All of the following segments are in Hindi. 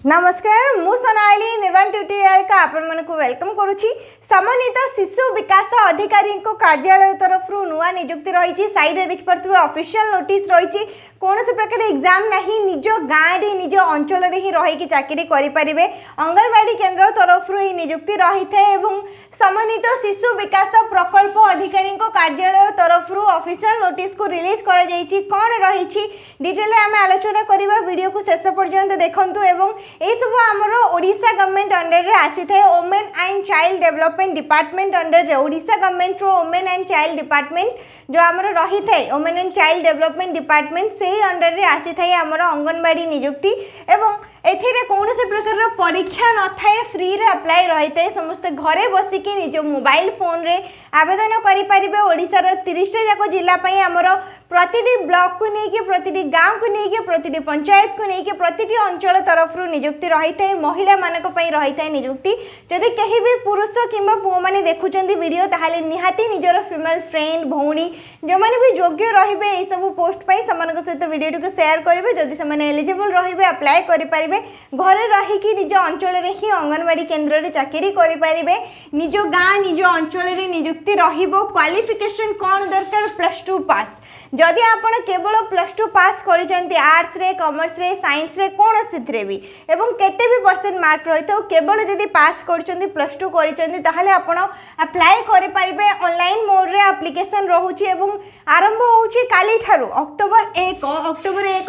नमस्कार मु सोनाली निर्वाण ट्यूटोरियल का आपण मानक वेलकम करुछि। समन्वित शिशु विकास अधिकारी को कार्यालय तरफ नुआ नियुक्ति रही साइड रे देखि परथबे ऑफिशियल नोटिस रही कौन से प्रकार एग्जाम नहीं निज गाँव रे निज अंचल रे ही रही चाकरी करि परिबे। अंगनवाड़ी केंद्र तरफ ही नियुक्ति रही थे एवं समन्वित शिशु विकास प्रकल्प अधिकारी को कार्यालय तरफ ऑफिशियल नोटिस को रिलीज करा जायछि। कोन रही डिटेल आम आलोचना करबा वीडियो को शेष पर्यंत देखंतु एवं ये सब आमर ओडिशा गवर्नमेंट अंडर रे आसी थे women and child development department under रे ओडिशा गवर्नमेंट रो वुमेन एंड चाइल्ड डिपार्टमेंट जो आमर रही थे women and child development department से अंडर रे आसी थे आमर अंगनवाड़ी नियुक्ति एवं एथिरे कौन से प्रकार परीक्षा न थाए फ्री रे अप्लाई रही थे समस्त घरे बसिकी निज मोबाइल फोन रे आवेदन करि परिबे। ओडिसा रो 30 जाक जिला पई आमर प्रतिटी ब्लॉक को लेकिन प्रतिटी गाँव को लेकिन प्रतिटी पंचायत को लेकिन प्रतिटी अंचल तरफ नियुक्ति रही थे महिला मानक पई रही थे नियुक्ति। जदि कहीं भी पुरुष किंबा पुओ माने देखुचंदी वीडियो ताहाले निहाती निजर फीमेल फ्रेंड भौणी जो माने भी योग्य रहिबे ए सब पोस्ट पई समान सहित वीडियो को शेयर करिवे। जदि समान एलिजिबल रहिबे अप्लाई करि परिबे घरे रही कि निज अंचल रे ही अंगनवाड़ी केंद्र रे चाकरी करि परिबे। निज गाँ निज अंचल रे नियुक्ति रहिबो। क्वालिफिकेशन कोन दरकार +2 पास। जदि आपण केवल +2 पास करिसेंती आर्ट्स रे कॉमर्स रे साइंस रे कोन सिथरे भी एवं केते भी परसेंट मार्क रहितो केवल जदि पास करिसेंती +2 करिसेंती ताहाले आपण अप्लाई करि परिबे। ऑनलाइन मोड रे एप्लीकेशन रहउची एवं आरंभ होउची काली ठारू अक्टोबर 1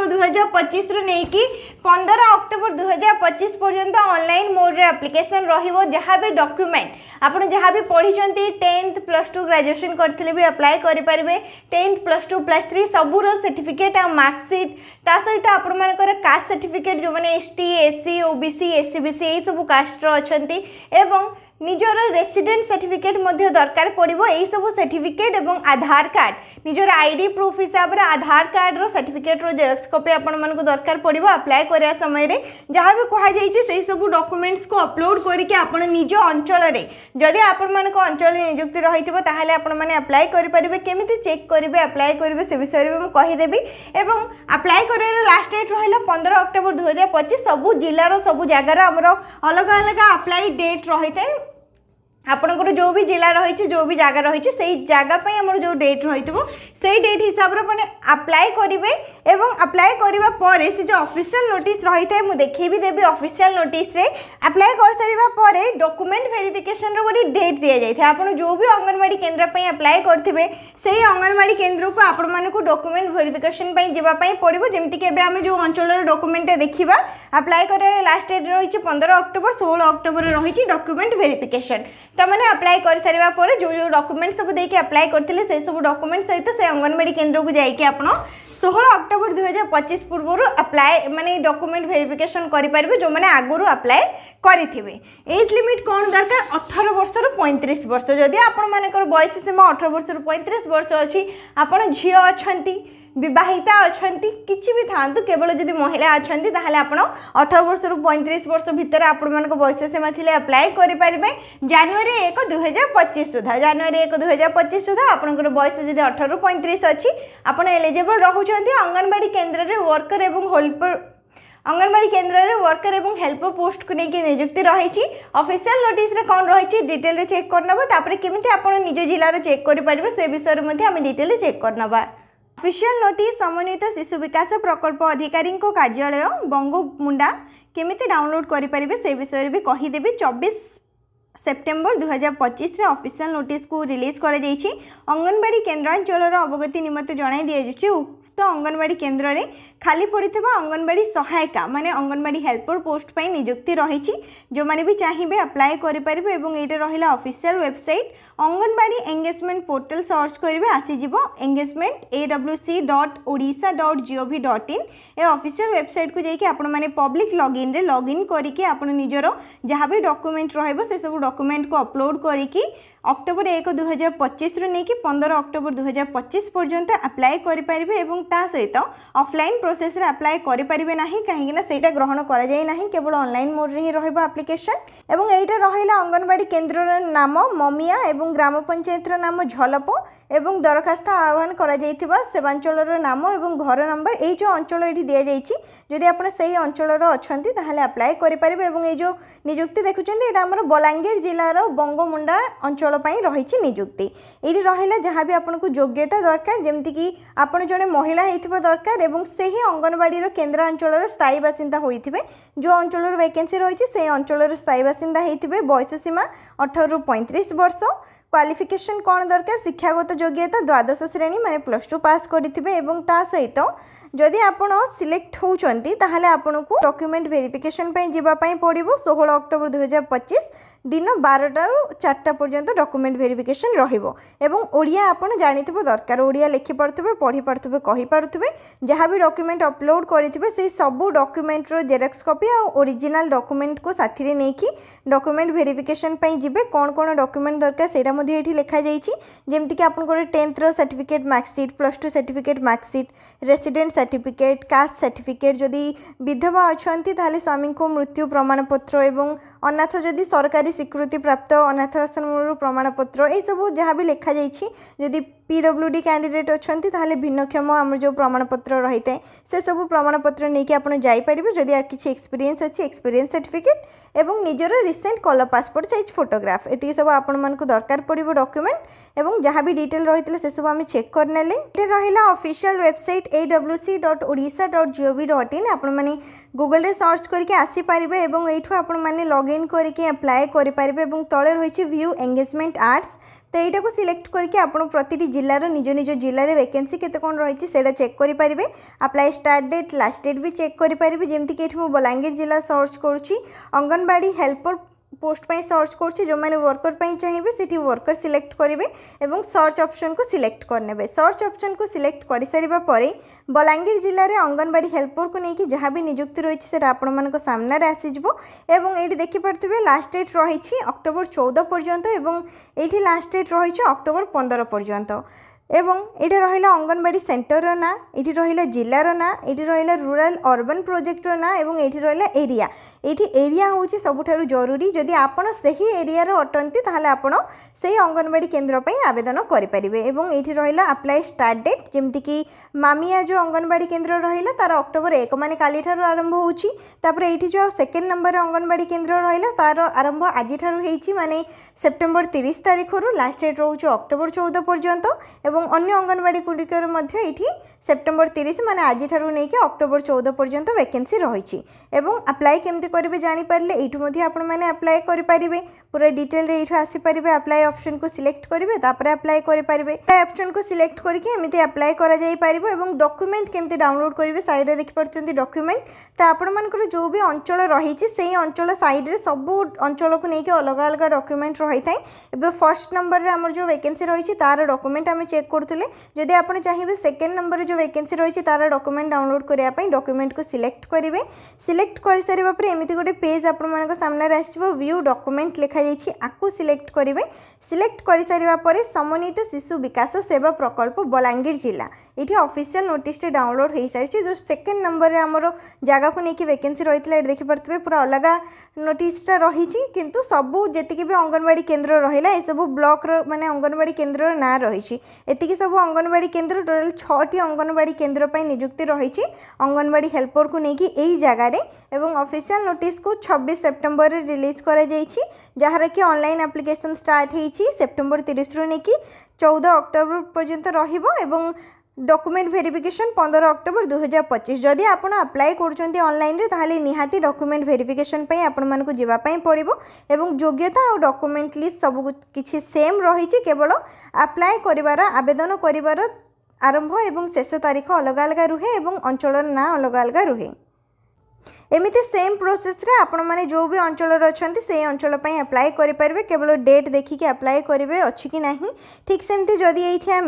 2025 रे नै कि 15 अक्टोबर 2025 पर्यंत ऑनलाइन मोड रे एप्लीकेशन रहिबो। जहाँ भी डॉक्यूमेंट आपण जहाँ भी पढ़ी 10th +2 ग्रेजुएशन करथिले भी अप्लाई करि परिबे। 10th +2 +3 सबूर सर्टिफिकेट आ मार्कशीट ता सहित आपण मानकर कास्ट सर्टिफिकेट जो माने ST SC OBC SC BC ए सब कास्ट रो अछंती एवं निजर रेसिडेंट सर्टिफिकेट मध्य दरकार पड़िबो। एई सब सर्टिफिकेट एवं आधार कार्ड निजर आईडी प्रूफ हिसाब रे आधार कार्ड रो सर्टिफिकेट रो जेरॉक्स कॉपी आपण मन को दरकार पड़िबो। अप्लाई करिया समय रे जहाँ भी कहा जाइछि सेई सब डॉक्यूमेंट्स को अपलोड करके आपण निज अंचल रे जदि आपण मन को अंचल नियुक्ति रहिथिबो ताहाले आपण माने अप्लाई करि परिबे। केमिति चेक करिवे अप्लाई करिवे से विषय रे म कहि देबी एवं अप्लाई करे लास्ट डेट रहिला 15 अक्टोबर 2025। सब जिल्ला रो सब जगह रो हमरो अलग अलग अप्लाई डेट रहिते आपणकर जो भी जिला रही जो भी जगह रही से जगह आमर जो डेट रही से डेट हिसाब से अप्लाई करेंगे एवं अप्लाई करने पर से जो ऑफिशियल नोटिस रही है मुझे देखी भी देवी। ऑफिशियल नोटिस रे अप्लाई कर सारा डॉक्यूमेंट वेरिफिकेशन रो गोटे डेट दि जाए आप जो भी अंगनवाड़ी केंद्र पे अप्लाई करेंगे से अंगनवाड़ी केंद्र को आपण मानक डॉक्यूमेंट वेरिफिकेशन जावाई पड़ो। जमीक आम जो अंचल डॉक्यूमेंट देखा अप्लाई कर लास्ट डेट रही 15 अक्टोबर 16 अक्टोबर रही डॉक्यूमेंट वेरिफिकेशन। तमने अप्लाई कर सारा पर जो जो डॉक्यूमेंट सब देके अप्लाई करथिले से सब डॉक्यूमेंट सहित से अंगनवाड़ी केंद्र को जाइए आपण 16 अक्टोबर 2025 पूर्व अप्लाई माने डॉक्यूमेंट वेरिफिकेशन करि परिबे जो माने आगुरु अप्लाई करिथिबे। एज लिमिट कोन दरकार 18 वर्ष रो 35 वर्ष। जदि आपण मानकर बयस सीमा 18 वर्ष रो 35 वर्ष अछि आपण झियो अछंती विवाहिता अछंती किछि भी थांतु केवल जदि महिला अछंती ताहाले आपण 18 वर्ष रो 35 वर्ष भितर आपण मानको बयस सीमा थिले अप्लाई करि परिबे। जनवरी 1 2025 सुधा जनवरी 1 2025 सुधा आपनकर बयस जदि 18 रो 35 अछि आपण एलिजिबल रहउछंती अंगनवाड़ी केंद्र रे वर्कर एवं हेल्पर अंगनवाड़ी केंद्र रे वर्कर एवं हेल्पर पोस्ट को लेकिन नियुक्ति रही। ऑफिशियल नोटिस रे कौन रही डिटेल रे चेक करनबो तापर केमिति आपण निज जिल्ला रे चेक करि परिबे से विषय रे मध्ये हम डिटेल रे चेक करनबा। ऑफिशियल नोटिस समन्वित शिशु विकास प्रकल्प अधिकारी कार्यालय बंगमुंडा केमिति डाउनलोड करि परिबे से विषय रे भी कहि देबी। 24 सेप्टेम्बर 2025 रे ऑफिशियल नोटिस को रिलीज कर अंगनवाड़ी केन्द्रांचल अवगति निमंत्रण जणाई दिया। उक्त अंगनवाड़ी केन्द्र रे खाली पड़ता अंगनवाड़ी सहायिका माने अंगनवाड़ी हेल्पर पोस्ट पर नियुक्ति रही जो माने भी चाहिए अप्लाई करेंगे। ये रहा official website anganwadi engagement portal search करेंगे आसीज एंगेजमेंट awc.odisha.gov.in ए ऑफिशियल वेबसाइट को जाकि आपण माने पब्लिक लॉगिन रे लॉगिन करके आपण निजर जहाँ भी डॉक्यूमेंट रहिबो से सब डॉक्यूमेंट को अपलोड करके अक्टोबर 1 2025 रु नहीं कि 15 अक्टोबर 2025 पर्यंत अप्लाई करेंगे और ता सहित ऑफलाइन प्रोसेस रे अप्लाई करेंगे ना कहीं सेटा ग्रहण करा जाए ना केवल ऑनलाइन मोड रे ही रहबो एप्लिकेशन एवं एटा रहिला अंगनवाड़ी केन्द्र नाम ममिया एवं ग्राम पंचायत नाम झलप एवं दरखास्त आह्वान करा जाइथिबा सेवांचल नाम एवं घर नंबर ये जो अंचल ये दि जाइछि जदि आपण सही अंचल अछंती ताहले अप्लाई करेंगे एवं ये जो नियुक्ति देखुछंती एटा हमर बलांगीर जिलार बंगमुंडा अंचल पई रहिछि नियुक्ति एठी रहिला जहाँ भी आपको योग्यता दरकार जमती कि आपण जने महिला होइथिबा दरकार एवं सही अंगनवाड़ी केन्द्र अंचल स्थायी बासिंदा होइथिबे जो अंचल वैकेंसी रही से अंचल स्थायी बासिंदा होइथिबे बयस सीमा 18 रु 35 वर्ष क्वालिफिकेशन कौन दरकार शिक्षागत योग्यता द्वादश श्रेणी माने +2 पास करिथिबे एवं ता सहित जदि आपण सिलेक्ट होउचंती ताहले आपनको डॉक्यूमेंट वेरिफिकेशन पई जिबा पई पड़िबो 16 अक्टोबर 2025 दिन 12टा रु 4टा पर्यंत डॉक्यूमेंट वेरिफिकेशन रहिबो एवं ओडिया आपण जानिथिबो दरकार ओडिया लिखि पड़थबे पढ़ी पड़थबे कहि पड़थबे जहाँ भी डॉक्यूमेंट अपलोड करिथिबे से सब डॉक्यूमेंट रो जेरॉक्स कॉपी आ ओरिजिनल डॉक्यूमेंट को साथी रे नेकी डॉक्यूमेंट वेरिफिकेशन पई जिबे कोन कोन डॉक्यूमेंट दरकार सेटा मध्ये एठी लिखा जाइछि जेमति कि आपन को 10th रो certificate marksheet +2 certificate marksheet resident certificate caste certificate जदि विधवा अछंती ताले स्वामी को मृत्यु प्रमाणपत्र एवं अनाथ जदि सरकारी स्वीकृति प्राप्त अनाथ आश्रम प्रमाणपत्र ये सब जहाँ भी लिखा जाइछि जदि PWD कैंडिडेट अछंती ताले भिन्नक्षम आम जो प्रमाणपत्र रही है से सब प्रमाणपत्र नहीं कि आपन जाई परिबे जदि किसी एक्सपीरियंस अच्छी एक्सपीरियंस सर्टिफिकेट एवं निजर recent colour passport size photograph एति सब आपण मानकु दरकार पड़िबो डॉक्यूमेंट एवं जहाँ भी डिटेल रही से सब आम चेक करनेले रहिला ऑफिशियल वेबसाइट awc.odisha.gov.in आपण माने गूगल रे सर्च करके आसी परिबे एवं एठु आपण माने लॉगिन करके अप्लाई करि परिबे एवं तळे रहिछि व्यू एंगेजमेंट आर्ट्स तो यहाँ को सिलेक्ट करके आपन प्रति जिलार निज निज जिले में वैकेंसी केते कोन रही है चेक करेंगे apply start date last date भी चेक करेंगे जमती कि मुझे बलांगीर जिला सर्च करुँची अंगनवाड़ी हेल्पर पोस्ट पे सर्च कर जो मैंने वर्कर पे चाहिए से वर्कर सिलेक्ट करेंगे एवं सर्च ऑप्शन को सिलेक्ट करने सर्च ऑप्शन को सिलेक्ट कर सारा पर बलांगीर जिले में अंगनवाड़ी हेल्पर को लेकिन जहाँ भी नियुक्ति रही है आपण मान सामने आसीज एवं ये देखिपे लास्ट डेट रही अक्टोबर 14 पर्यंत एवं ये लास्ट डेट रही अक्टोबर 15 पर्यंत एवं ये रहा अंगनवाड़ी सेंटर ना ये रहा जिलार ना ये रहा रूरल अर्बन प्रोजेक्ट ना एवं ये रहा एरिया ये एरिया हूँ सबुठारु जरूरी जदि आपड़ से ही एरिया अटंती ताहले आपण से अंगनवाड़ी केन्द्र पे आवेदन करेंगे एवं ये रहा अप्लाई स्टार्ट डेट जमती कि मामिया जो अंगनवाड़ी केन्द्र रहा तार अक्टोबर 1 माने काली ठारू आरंभ होपर ये जो सेकेंड नंबर अंगनवाड़ी केन्द्र रहा तार आरंभ आज ठारू माने सेप्टेम्बर 30 तारीख लास्ट डेट रोचे अक्टोबर 14 पर्यंत एवं अन्य अंगनवाड़ी गुड़िकर सेप्टेम्बर 30 माने आज ठारू नहीं कि अक्टोबर 14 पर्यंत वैकेंसी रही एवं अप्लाई केमती करेंगे जानीपारे ये आपण मैंने अप्लाई करेंगे पूरा डिटेल रे ये आसीपारे अप्लाई ऑप्शन को सिलेक्ट करेंगे अप्लाई करेंगे ऑप्शन को सिलेक्ट करके एमती अप्लाई कर डॉक्यूमेंट केमती डाउनलोड करेंगे साइड में देखिपुं डॉक्यूमेंट तो आपण जो भी अंचल रही से अंचल साइड में सब अंचल को लेकिन अलग अलग डॉक्यूमेंट रही है फर्स्ट नंबर आम जो वैकेंसी रही तार डॉक्यूमेंट आम चेक करूँ जदि आप चाहिए सेकेंड नंबर जो वैकेंसी रही तार डॉक्यूमेंट डाउनलोड करने डॉक्यूमेंट को सिलेक्ट करेंगे सिलेक्ट कर सारा पर एमती गोटे पेज आपण सामने आसो व्यू डॉक्यूमेंट लिखा जाइए आपको सिलेक्ट करेंगे सिलेक्ट कर सारा पर समन्वित शिशु विकास सेवा प्रकल्प बलांगीर जिला ये ऑफिशियल नोटिस डाउनलोड हो सारी जो सेकेंड नंबर आमर जगह को लेकिन वैकेंसी रही है देखिपे पूरा अलग नोटिसटा रही किंतु सबू जी भी अंगनवाड़ी केन्द्र रहा ये सब ब्लॉक माने अंगनवाड़ी केन्द्र ना रही एतिकी सब अंगनवाड़ी केन्द्र टोटाल 6टी अंगनवाड़ी केन्द्र पर नियुक्ति रही अंगनवाड़ी हेल्पर को लेकिन यही जगार एवं ऑफिशियल नोटिस को 26 सेप्टेम्बर रिलीज कर जार कि ऑनलाइन एप्लिकेशन स्टार्ट होती सेप्टेम्बर 30 रु नहीं 14 अक्टोबर पर्यंत रही डॉक्यूमेंट वेरिफिकेशन 15 अक्टोबर 2025 जदि आपण अप्लाई करुँच ऑनलाइन रे ताहले निहाती डॉक्यूमेंट वेरिफिकेशन पे आपण मानकु जीवा पई पड़िबो एवं योग्यता और डॉक्यूमेंट लिस्ट सब किछि सेम रही केवल अप्लाई करिवार आवेदन करिवार आरंभ एवं शेष तारीख अलग अलग रुहे एवं अंचल ना अलग अलग रुहे एमती सेम प्रोसेस रे आपण माने जो भी अंचल अच्छा से अंचल अप्लाई करेंगे केवल डेट देखिए अप्लाई करेंगे अच्छी कि नहीं ठीक सेमती जदि ये आम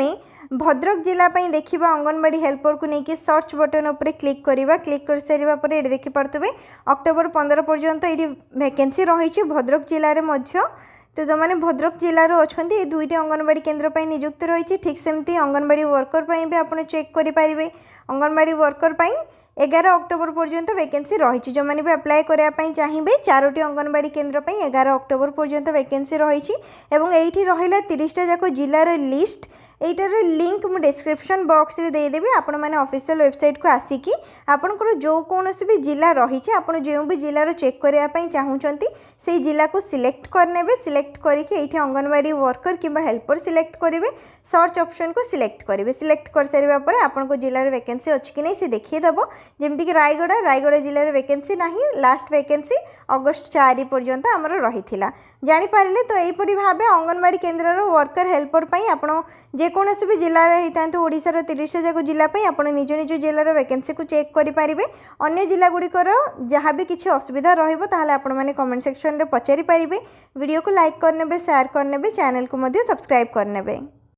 भद्रक जिला देखा अंगनवाड़ी हेल्पर को लेकिन सर्च बटन उपर क्लिक करवा क्लिक कर सारा पर ये देखिपे अक्टोबर 15 पर्यंत ये वैकेंसी रही भद्रक जिले में तो जो मैंने भद्रक जिलार अच्छा ये दुईटी अंगनवाड़ी केन्द्र पर निजुक्ति रही ठीक सेमती अंगनवाड़ी वर्कर भी आप चेक करेंगे अंगनवाड़ी वर्कर 11 अक्टोबर पर्यंत वैकेंसी रही जो मैंने भी अप्लाई करने चाहिए 4टी अंगनवाड़ी केन्द्र 11 अक्टोबर पर्यंत वैकेंसी रही ये रहा 30टा जाक जिलार लिस्ट एटार लिंक मु डिस्क्रिप्शन बॉक्स रे देदेवी आपण मैंने ऑफिशियल वेबसाइट को आसिकी आपनकर जो कौन भी जिला रही आपड़ जो भी जिलार चेक करने चाहूँगी से जिला को सिलेक्ट करने सिलेक्ट करके अंगनवाड़ी वर्कर किंबा हेल्पर सिलेक्ट करेंगे सर्च ऑप्शन को सिलेक्ट करेंगे सिलेक्ट कर सारे पर आपको जिलार वैकेंसी अच्छी कि नहीं से देखीदेव जमीक रायगड़ा जिले में वैकेंसी ना लास्ट वैकेंसी अगस्ट 4 पर्यंत आमर रही जापारे तो यहीपरी भाव अंगनवाड़ी केन्द्र वर्कर हेल्पर आप जेकोसी भी जिले में ओडिशार 30टा जाक जिला आप निज निज जिलार वैकेंसी को चेक करेंगे अन्य जिला गुड़िकर जहाँ भी किसी असुविधा रही कमेंट सेक्शन में पचारि पारे वीडियो को लाइक करने शेयर करने चैनल को सब्सक्राइब करने।